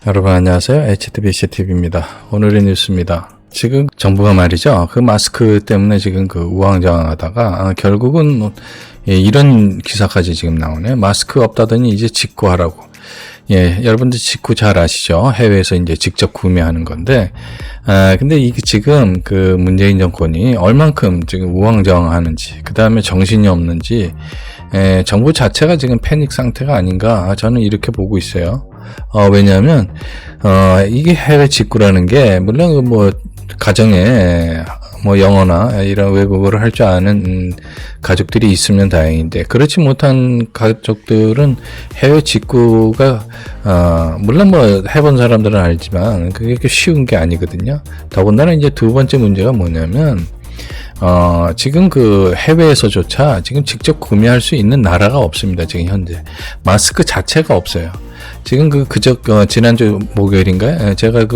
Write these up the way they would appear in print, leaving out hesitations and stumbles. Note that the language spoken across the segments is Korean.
여러분 안녕하세요. HTBCTV입니다. 오늘의 뉴스입니다. 지금 정부가 말이죠. 그 마스크 때문에 지금 그 우왕좌왕하다가 결국은 이런 기사까지 지금 나오네요. 마스크 없다더니 이제 직구하라고. 예, 여러분들 직구 잘 아시죠? 해외에서 이제 직접 구매하는 건데, 근데 이게 지금 그 문재인 정권이 얼만큼 지금 우왕좌왕하는지, 그 다음에 정신이 없는지, 정부 자체가 지금 패닉 상태가 아닌가, 저는 이렇게 보고 있어요. 왜냐하면 이게 해외 직구라는 게 물론 뭐 가정에 뭐 영어나 이런 외국어를 할 줄 아는 가족들이 있으면 다행인데, 그렇지 못한 가족들은 해외 직구가 물론 뭐 해본 사람들은 알지만 그게 쉬운 게 아니거든요. 더군다나 이제 두 번째 문제가 뭐냐면 지금 그 해외에서조차 지금 직접 구매할 수 있는 나라가 없습니다. 지금 현재 마스크 자체가 없어요. 지금 지난주 목요일인가요? 제가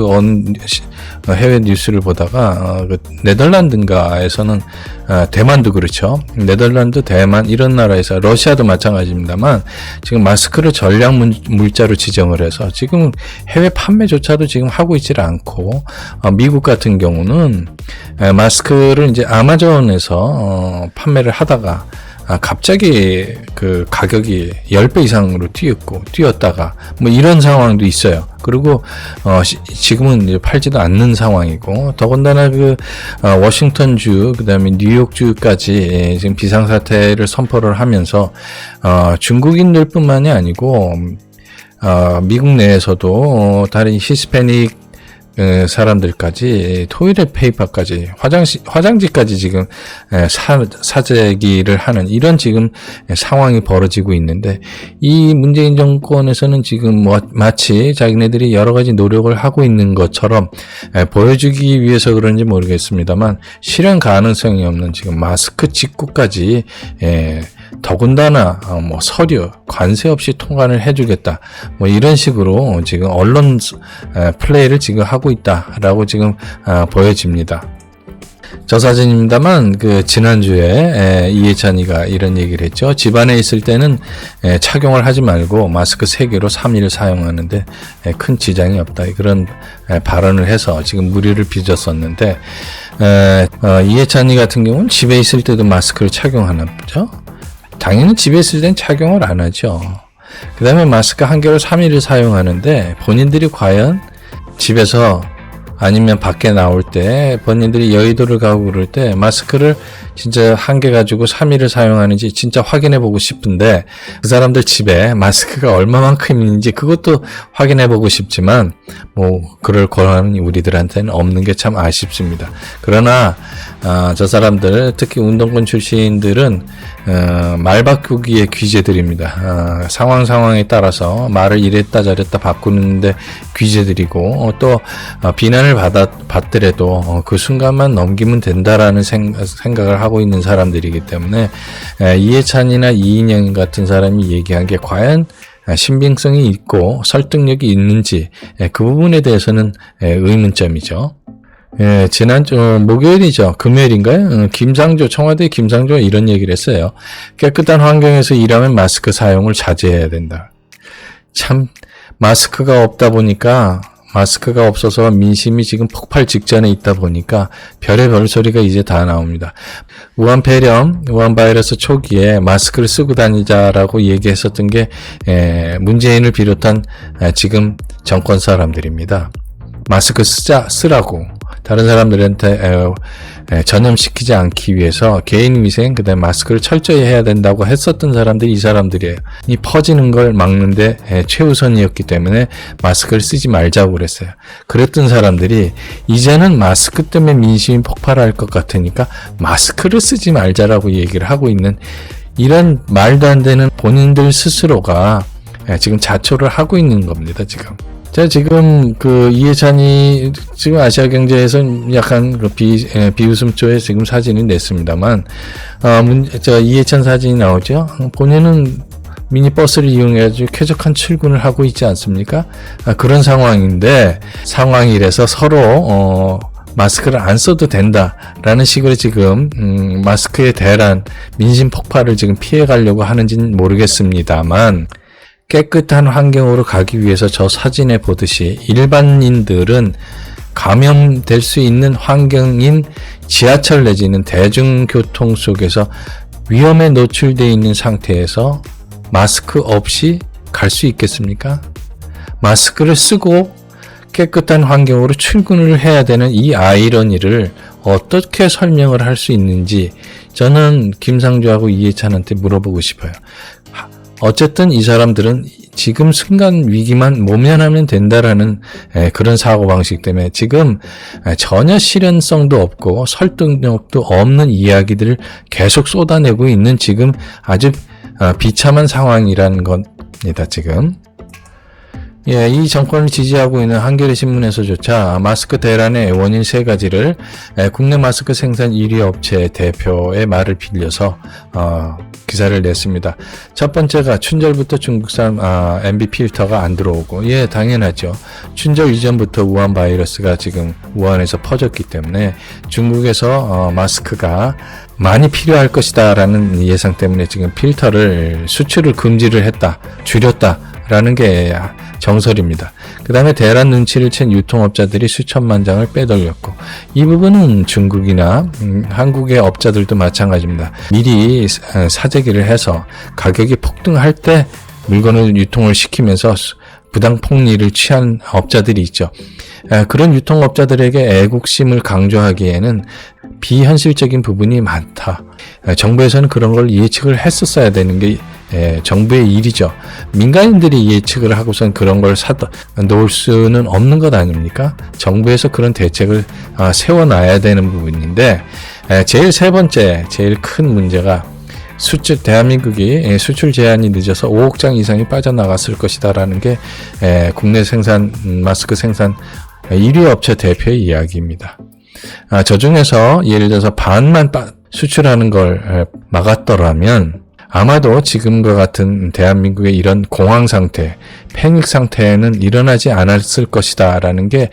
해외 뉴스를 보다가 그 네덜란드인가에서는 대만도 그렇죠. 네덜란드, 대만 이런 나라에서, 러시아도 마찬가지입니다만 지금 마스크를 전략 물자로 지정을 해서 지금 해외 판매조차도 지금 하고 있질 않고, 미국 같은 경우는 마스크를 이제 아마존에서 판매를 하다가 갑자기 그 가격이 10배 이상으로 뛰었다가 뭐 이런 상황도 있어요. 그리고 지금은 이제 팔지도 않는 상황이고, 더군다나 워싱턴주 그다음에 뉴욕주까지 지금 비상사태를 선포를 하면서 중국인들뿐만이 아니고 미국 내에서도 다른 히스패닉 사람들까지 토일렛 페이퍼까지 화장지까지 지금 사재기를 하는 이런 지금 상황이 벌어지고 있는데, 이 문재인 정권에서는 지금 마치 자기네들이 여러 가지 노력을 하고 있는 것처럼 보여주기 위해서 그런지 모르겠습니다만 실현 가능성이 없는 지금 마스크 직구까지, 더군다나 뭐 서류 관세 없이 통관을 해주겠다 뭐 이런 식으로 지금 언론 플레이를 지금 하고 있다라고 지금 보여집니다. 저 사진입니다만 지난주에 이해찬이가 이런 얘기를 했죠. 집안에 있을 때는 착용을 하지 말고 마스크 3개로 3일 사용하는데 큰 지장이 없다, 그런 발언을 해서 지금 무리를 빚었었는데, 이해찬이 같은 경우는 집에 있을 때도 마스크를 착용하나 보죠. 당연히 집에 있을 땐 착용을 안 하죠. 그 다음에 마스크 1개로 3일을 사용하는데, 본인들이 과연 집에서 아니면 밖에 나올 때, 본인들이 여의도를 가고 그럴 때 마스크를 진짜 1개 가지고 3일을 사용하는지 진짜 확인해 보고 싶은데, 그 사람들 집에 마스크가 얼마만큼 있는지 그것도 확인해 보고 싶지만 뭐 그럴 권한이 우리들한테는 없는 게 참 아쉽습니다. 그러나 저 사람들, 특히 운동권 출신들은 말 바꾸기의 귀재들입니다. 상황에 따라서 말을 이랬다 저랬다 바꾸는데 귀재들이고, 또 비난을 받더라도 그 순간만 넘기면 된다라는 생각을 하고 있는 사람들이기 때문에, 이해찬이나 이인영 같은 사람이 얘기한 게 과연 신빙성이 있고 설득력이 있는지, 그 부분에 대해서는 의문점이죠. 지난주 목요일이죠. 금요일인가요? 청와대 김상조가 이런 얘기를 했어요. 깨끗한 환경에서 일하면 마스크 사용을 자제해야 된다. 참, 마스크가 없어서 민심이 지금 폭발 직전에 있다 보니까 별의별 소리가 이제 다 나옵니다. 우한 바이러스 초기에 마스크를 쓰고 다니자라고 얘기했었던 게 문재인을 비롯한 지금 정권 사람들입니다. 마스크 쓰라고 다른 사람들한테 전염시키지 않기 위해서 개인 위생, 그다음에 마스크를 철저히 해야 된다고 했었던 사람들이 이 사람들이에요. 이 퍼지는 걸 막는데 최우선이었기 때문에 마스크를 쓰지 말자고 그랬어요. 그랬던 사람들이 이제는 마스크 때문에 민심이 폭발할 것 같으니까 마스크를 쓰지 말자라고 얘기를 하고 있는, 이런 말도 안 되는 본인들 스스로가 지금 자초를 하고 있는 겁니다, 지금. 자, 지금 이해찬이 지금 아시아경제에서 약간 비웃음조의 지금 사진을 냈습니다만, 이해찬 사진이 나오죠. 본인은 미니버스를 이용해가지고 쾌적한 출근을 하고 있지 않습니까? 그런 상황인데 상황이라서 서로 마스크를 안 써도 된다라는 식으로 지금 마스크의 대란 민심 폭발을 지금 피해가려고 하는지는 모르겠습니다만 깨끗한 환경으로 가기 위해서 저 사진에 보듯이 일반인들은 감염될 수 있는 환경인 지하철 내지는 대중교통 속에서 위험에 노출되어 있는 상태에서 마스크 없이 갈 수 있겠습니까? 마스크를 쓰고 깨끗한 환경으로 출근을 해야 되는 이 아이러니를 어떻게 설명을 할 수 있는지 저는 김상조하고 이해찬한테 물어보고 싶어요. 어쨌든 이 사람들은 지금 순간 위기만 모면하면 된다라는 그런 사고방식 때문에 지금 전혀 실현성도 없고 설득력도 없는 이야기들을 계속 쏟아내고 있는 지금 아주 비참한 상황이라는 겁니다. 지금 이 정권을 지지하고 있는 한겨레 신문에서조차 마스크 대란의 원인 3가지를 국내 마스크 생산 1위 업체 대표의 말을 빌려서 기사를 냈습니다. 첫 번째가 춘절부터 중국산 MB 필터가 안 들어오고, 당연하죠. 춘절 이전부터 우한 바이러스가 지금 우한에서 퍼졌기 때문에 중국에서 마스크가 많이 필요할 것이다 라는 예상 때문에 지금 필터를 수출을 금지를 했다, 줄였다 라는 게 정설입니다. 그 다음에 대란 눈치를 챈 유통업자들이 수천만 장을 빼돌렸고, 이 부분은 중국이나 한국의 업자들도 마찬가지입니다. 미리 사재기를 해서 가격이 폭등할 때 물건을 유통을 시키면서 부당 폭리를 취한 업자들이 있죠. 그런 유통업자들에게 애국심을 강조하기에는 비현실적인 부분이 많다. 정부에서는 그런 걸 예측을 했었어야 되는 게 정부의 일이죠. 민간인들이 예측을 하고선 그런 걸 사다 놓을 수는 없는 것 아닙니까? 정부에서 그런 대책을 세워놔야 되는 부분인데, 제일 세 번째, 제일 큰 문제가 대한민국이 수출 제한이 늦어서 5억 장 이상이 빠져나갔을 것이다라는 게 국내 생산 마스크 생산 1위 업체 대표의 이야기입니다. 저 중에서 예를 들어서 반만 수출하는 걸 막았더라면 아마도 지금과 같은 대한민국의 이런 공황 상태, 패닉 상태는 일어나지 않았을 것이다라는 게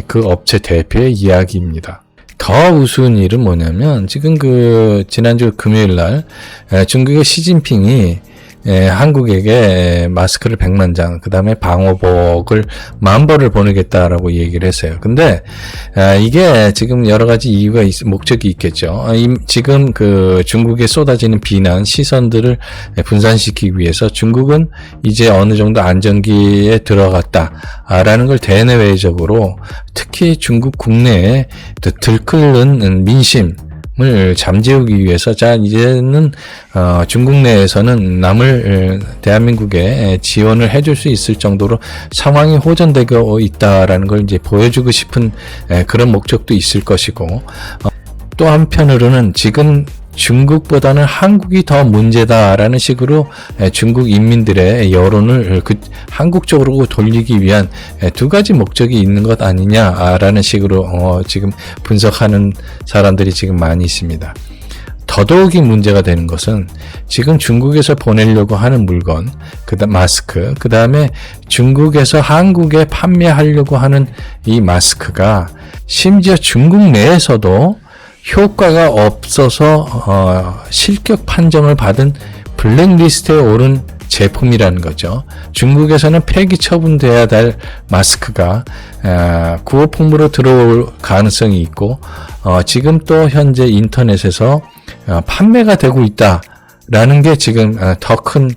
그 업체 대표의 이야기입니다. 더 우스운 일은 뭐냐면 지금 지난주 금요일 날 중국의 시진핑이 한국에게 마스크를 100만 장, 그 다음에 방호복을 10,000벌을 보내겠다라고 얘기를 했어요. 근데 이게 지금 여러 가지 이유가 목적이 있겠죠. 지금 중국에 쏟아지는 비난 시선들을 분산시키기 위해서 중국은 이제 어느 정도 안정기에 들어갔다라는 걸 대내외적으로 특히 중국 국내에 들끓는 민심 을 잠재우기 위해서 이제는 중국 내에서는 대한민국에 지원을 해줄 수 있을 정도로 상황이 호전되고 있다라는 걸 이제 보여주고 싶은 그런 목적도 있을 것이고, 또 한편으로는 지금 중국보다는 한국이 더 문제다라는 식으로 중국 인민들의 여론을 한국 쪽으로 돌리기 위한 2가지 목적이 있는 것 아니냐라는 식으로 지금 분석하는 사람들이 지금 많이 있습니다. 더더욱이 문제가 되는 것은 지금 중국에서 보내려고 하는 물건, 마스크, 그 다음에 중국에서 한국에 판매하려고 하는 이 마스크가 심지어 중국 내에서도 효과가 없어서 실격 판정을 받은 블랙리스트에 오른 제품이라는 거죠. 중국에서는 폐기 처분돼야 될 마스크가 구호품으로 들어올 가능성이 있고, 지금 또 현재 인터넷에서 판매가 되고 있다라는 게 지금 더 큰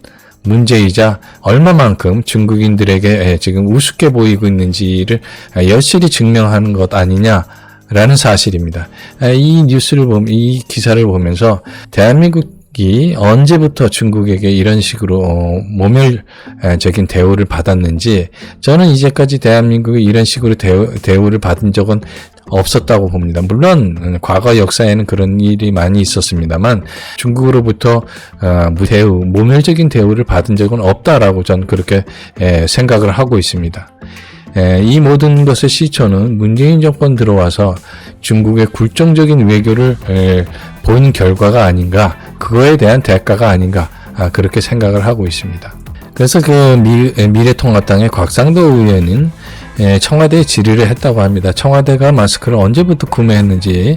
문제이자 얼마만큼 중국인들에게 지금 우습게 보이고 있는지를 여실히 증명하는 것 아니냐 라는 사실입니다. 이 뉴스를 이 기사를 보면서 대한민국이 언제부터 중국에게 이런 식으로 모멸적인 대우를 받았는지, 저는 이제까지 대한민국이 이런 식으로 대우를 받은 적은 없었다고 봅니다. 물론 과거 역사에는 그런 일이 많이 있었습니다만 중국으로부터 모멸적인 대우를 받은 적은 없다라고 저는 그렇게 생각을 하고 있습니다. 이 모든 것의 시초는 문재인 정권 들어와서 중국의 굴종적인 외교를 보이는 결과가 아닌가, 그거에 대한 대가가 아닌가 그렇게 생각을 하고 있습니다. 그래서 그 미래통합당의 곽상도 의원은 청와대에 질의를 했다고 합니다. 청와대가 마스크를 언제부터 구매했는지.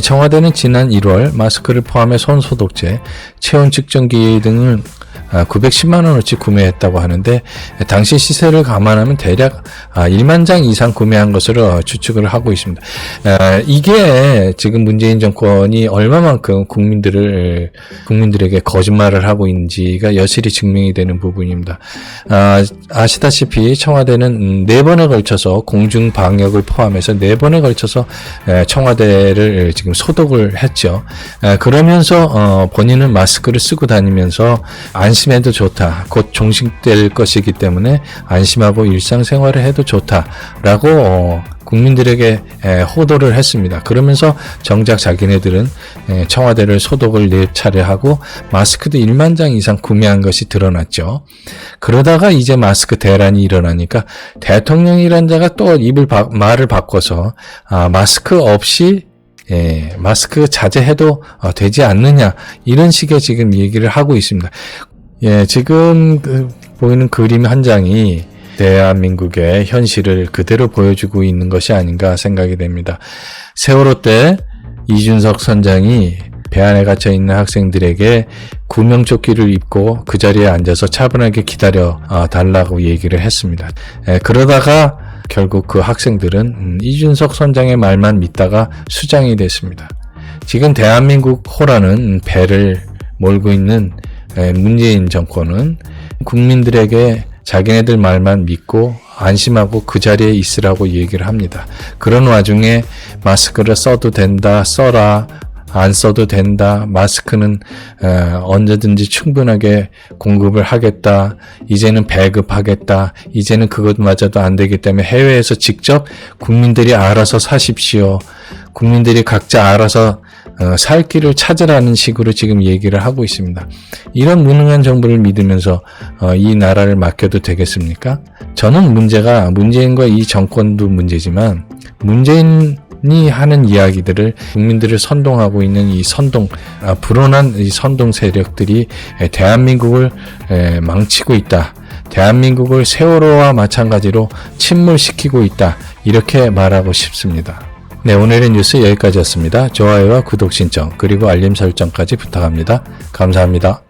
청와대는 지난 1월 마스크를 포함해 손소독제, 체온 측정기 등을 910만 원어치 구매했다고 하는데, 당시 시세를 감안하면 대략 1만 장 이상 구매한 것으로 추측을 하고 있습니다. 이게 지금 문재인 정권이 얼마만큼 국민들에게 거짓말을 하고 있는지가 여실히 증명이 되는 부분입니다. 아시다시피 청와대는 4번에 걸쳐서 공중 방역을 포함해서 4번에 걸쳐서 청와대를 지금 소독을 했죠. 그러면서 본인은 마스크를 쓰고 다니면서 안심해도 좋다. 곧 종식될 것이기 때문에 안심하고 일상생활을 해도 좋다라고 국민들에게 호도를 했습니다. 그러면서 정작 자기네들은 청와대를 소독을 4차례 하고 마스크도 1만 장 이상 구매한 것이 드러났죠. 그러다가 이제 마스크 대란이 일어나니까 대통령이란 자가 또 말을 바꿔서 마스크 없이 마스크 자제해도 되지 않느냐, 이런 식의 지금 얘기를 하고 있습니다. 지금 보이는 그림 한 장이 대한민국의 현실을 그대로 보여주고 있는 것이 아닌가 생각이 됩니다. 세월호 때 이준석 선장이 배 안에 갇혀 있는 학생들에게 구명조끼를 입고 그 자리에 앉아서 차분하게 기다려 달라고 얘기를 했습니다. 그러다가 결국 그 학생들은 이준석 선장의 말만 믿다가 수장이 됐습니다. 지금 대한민국 호라는 배를 몰고 있는 문재인 정권은 국민들에게 자기네들 말만 믿고 안심하고 그 자리에 있으라고 얘기를 합니다. 그런 와중에 마스크를 써도 된다, 써라, 안 써도 된다, 마스크는 언제든지 충분하게 공급을 하겠다, 이제는 배급하겠다, 이제는 그것마저도 안 되기 때문에 해외에서 직접 국민들이 알아서 사십시오, 국민들이 각자 알아서 살 길을 찾으라는 식으로 지금 얘기를 하고 있습니다. 이런 무능한 정부를 믿으면서 이 나라를 맡겨도 되겠습니까? 저는 문제가 문재인과 이 정권도 문제지만, 문재인이 하는 이야기들을 국민들을 선동하고 있는 이 불온한 이 선동 세력들이 대한민국을 망치고 있다, 대한민국을 세월호와 마찬가지로 침몰시키고 있다, 이렇게 말하고 싶습니다. 네, 오늘의 뉴스 여기까지였습니다. 좋아요와 구독 신청, 그리고 알림 설정까지 부탁합니다. 감사합니다.